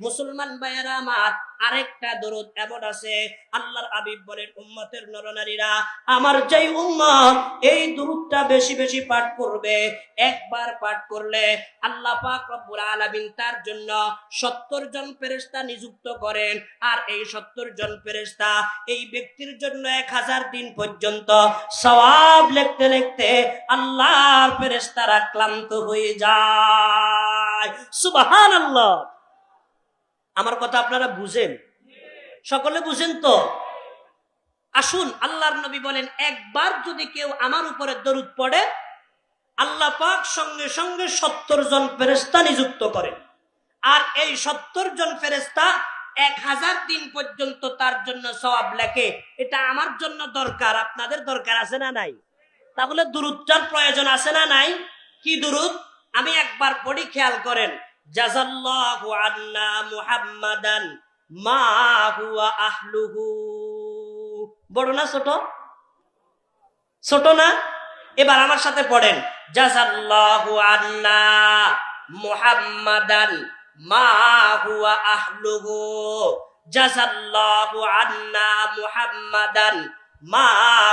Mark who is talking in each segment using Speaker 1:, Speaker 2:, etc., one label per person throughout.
Speaker 1: মুসলমান ভাইয়েরা আমার, আরেকটা দরুদ এমন আছে, আল্লাহর হাবিব বলেন, উম্মতের নরনারীরা, আমার যেই উম্মত এই দরুদটা বেশি বেশি পাঠ করবে, একবার পাঠ করলে আল্লাহ পাক রব্বুল আলামিন তার জন্য 70 জন ফেরেশতা নিযুক্ত করেন। আর এই 70 জন ফেরেশতা এই ব্যক্তির জন্য 1000 দিন পর্যন্ত সওয়াব লিখতে লিখতে আল্লাহর ফেরেশতারা ক্লান্ত হয়ে যায়। সুবহানাল্লাহ। আমার কথা আপনারা বুঝেন? সকলে বুঝেন তো? আসুন, আল্লাহর নবী বলেন, একবার যদি কেউ আমার উপরে দরুদ পড়ে, আল্লাহ পাক সঙ্গে সঙ্গে 70 জন ফেরেশতা নিযুক্ত করেন। আর এই 70 জন ফেরেশতা 1000 দিন পর্যন্ত তার জন্য সওয়াব লেখে। এটা আমার জন্য দরকার, আপনাদের দরকার আছে না নাই? তাহলে দুরুদটার প্রয়োজন আছে না নাই? কি দুরুদ? আমি একবার পড়ি, খেয়াল করেন। জাযাল্লাহু আন্না মুহাম্মাদান মা হুয়া আহলুহু। বড় না ছোট? ছোট না? এবার আমার সাথে পড়েন, জাযাল্লাহু আন্না মুহাম্মাদান মা হুয়া আহলুহু। জাযাল্লাহু আন্না মুহাম্মাদান মা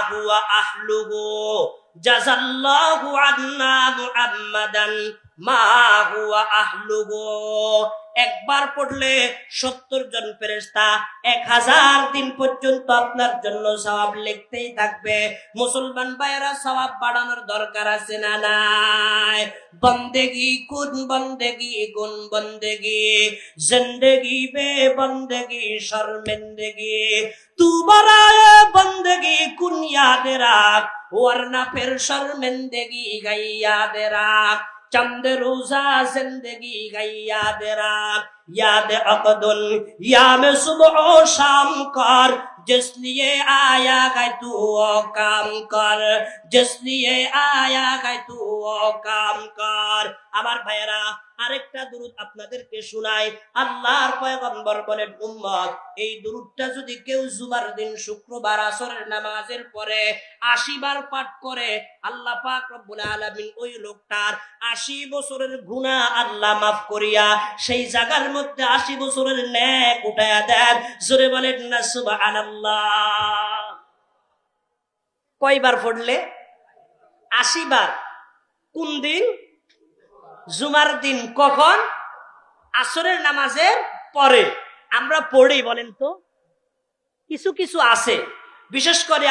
Speaker 1: হুয়া আহলুহু। জাযাল্লাহু আন্না মুহাম্মাদান মা হুয়া আহলুহু। একবার পড়লে 70 জন ফেরেশতা 1000 দিন পর্যন্ত আপনার জন্য সওয়াব লিখতেই থাকবে। মুসলমান ভাইয়েরা, সওয়াব বাড়ানোর দরকার আছে না নাই? বন্দেগি কুন বন্দেগি গুন বন্দেগি, জিন্দেগি বে বন্দেগি শর্মিন্দগি, তু বরায়ে বন্দেগি কুন याद রাখ, वरना फिर शर्मिंदगी गई याद राख। चंद रोजा जिंदगी गई याद राख, याद अकदुल याम सुबह शाम कर, जिसलिए आया है तू वो काम कर, जिसलिए आया है तू वो काम कर। আমার ভাইয়েরা, আরেকটা দুরুদ আপনাদেরকে শোনাই। আল্লাহর পয়গম্বর বলেন, উম্মত, এই দুরুদটা যদি কেউ জুমার দিন শুক্রবার আসরের নামাজের পরে 80 বার পাঠ করে, আল্লাহ পাক রব্বুল আলামিন ওই লোকটার 80 বছরের গুনাহ আল্লাহ মাফ করিয়া সেই জায়গার মধ্যে 80 বছরের নেক উঠায়া দেন। জোরে বলেন না সুবহানাল্লাহ। কয়বার পড়লে? 80 বার। কোন দিন? জুমার দিন। কখন? আসরের নামাজের পরে। আমরা পড়ি, বলেন তো? কিছু কিছু আছে, বিশেষ করে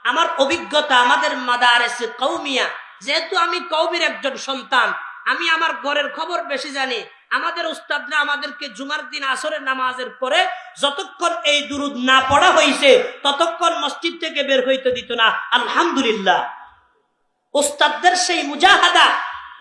Speaker 1: আমার অভিজ্ঞতা, আমাদের মাদারেসে কওমিয়া, যেহেতু আমি কওমের একজন সন্তান, আমি আমার ঘরের খবর বেশি জানি। আমাদের উস্তাদরা আমাদেরকে জুমার দিন আসরের নামাজের পরে যতক্ষণ এই দুরুদ না পড়া হয়েছে ততক্ষণ মসজিদ থেকে বের হইতে দিত না। আলহামদুলিল্লাহ, উস্তাদদের সেই মুজাহাদা,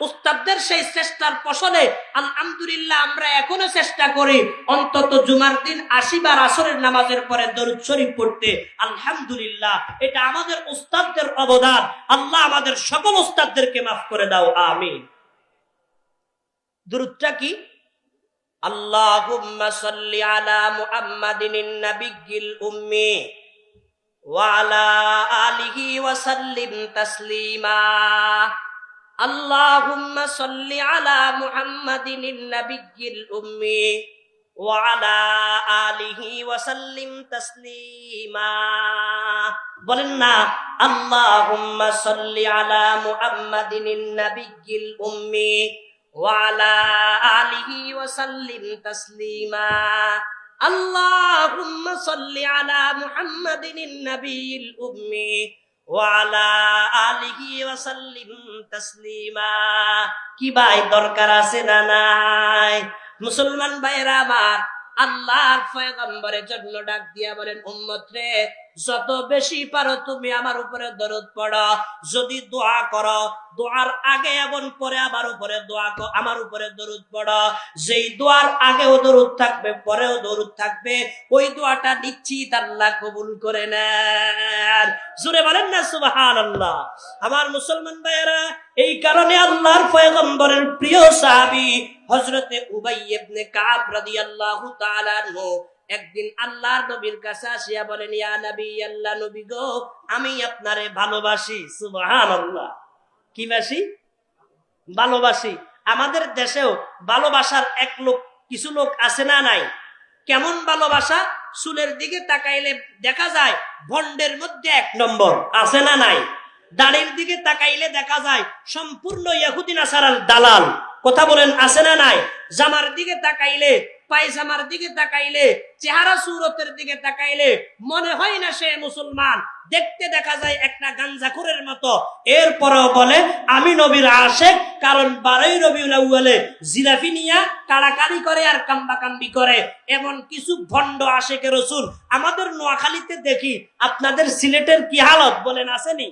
Speaker 1: উস্তাদদের সেই চেষ্টার ফসলে আলহামদুলিল্লাহ আমরা এখনো চেষ্টা করি অন্তত জুমার দিন 80 বার আসরের নামাজের পরে দরুদ শরীফ পড়তে। আলহামদুলিল্লাহ, এটা আমাদের উস্তাদদের অবদান। আল্লাহ আমাদের সকল উস্তাদদেরকে মাফ করে দাও, আমিন। দুরুদটা কি? আল্লাহুম্মা সাল্লি আলা মুহাম্মাদিন নাবিয়্যিল উম্মি ওয়া আলা আলিহি ওয়া সাল্লিম তাসলিমা। আল্লাহুম্মা সাল্লি আলা মুহাম্মাদিন নাবিয়্যিল উম্মি ওয়া আলা আলিহি ওয়া সাল্লিম তাসলিমা। বলেন না, আল্লাহুম্মা সাল্লি আলা মুহাম্মাদিন নাবিয়্যিল উম্মি ওয়া আলা আলিহি ওয়া সাল্লিম তাসলিমা। আল্লাহুম্মা সাল্লি আলা মুহাম্মাদিন নাবিয়্যিল উম্মি ওয়া আলা আলিহি ওয়া সাল্লিম তাসলিমা। কি ভাই, দরকার আছে না নাই? মুসলমান ভাইরা আমার, আল্লাহর পয়গম্বরের জন্য ডাক দিয়া বলেন, উম্মত রে, যত বেশি পারো তুমি আমার উপরে দরুদ পড়ো। যদি দোয়া করো, দোয়ার আগে এবং পরে আমার উপরে আমার উপরে দরুদ পড়ো। যেই দোয়ার আগেও দরুদ থাকবে, পরেও দরুদ থাকবে, ওই দোয়াটা নিশ্চিত আল্লাহ কবুল করে নেন। জোরে বলেন না সুবহানাল্লাহ। আমার মুসলমান ভাইয়েরা, এই কারণে আল্লাহর পয়গম্বরের প্রিয় সাহাবী হযরতে উবাই ইবনে কাব রাদিয়াল্লাহু তাআলা আনহু একদিন আল্লাহর নবীর কাছে আসিয়া বলেন, ইয়া নবী, আল্লাহ নবী গো, আমি আপনারে ভালোবাসি। সুবহানাল্লাহ। কি বাসি? ভালোবাসি। আমাদের দেশেও ভালোবাসার এক লোক কিছু লোক আছে না নাই? কেমন ভালোবাসা? চুলের দিকে তাকাইলে দেখা যায় ভন্ডের মধ্যে 1 নম্বর, আছে না নাই? দাড়ির দিকে তাকাইলে দেখা যায় সম্পূর্ণ ইহুদি নাসারার দালাল। কথা বলেন, আছে না নাই? জামার দিকে তাকাইলে, পায়জামার দিকে তাকাইলে, চেহারা সুরতের দিকে তাকাইলে মনে হয় না সে মুসলমান, দেখতে দেখা যায় একটা গাঞ্জাখোরের মতো। এরপরেও বলে আমি নবীর আশেক, কারণ 12ই রবিউল আউয়ালে জিলাফি নিয়া কাড়াকাড়ি করে আর কাম্বাকাম্বি করে। এমন কিছু ভণ্ড আশেকে রসুল আমাদের নোয়াখালীতে দেখি। আপনাদের সিলেটের কি হালত বলেন, আসেনি?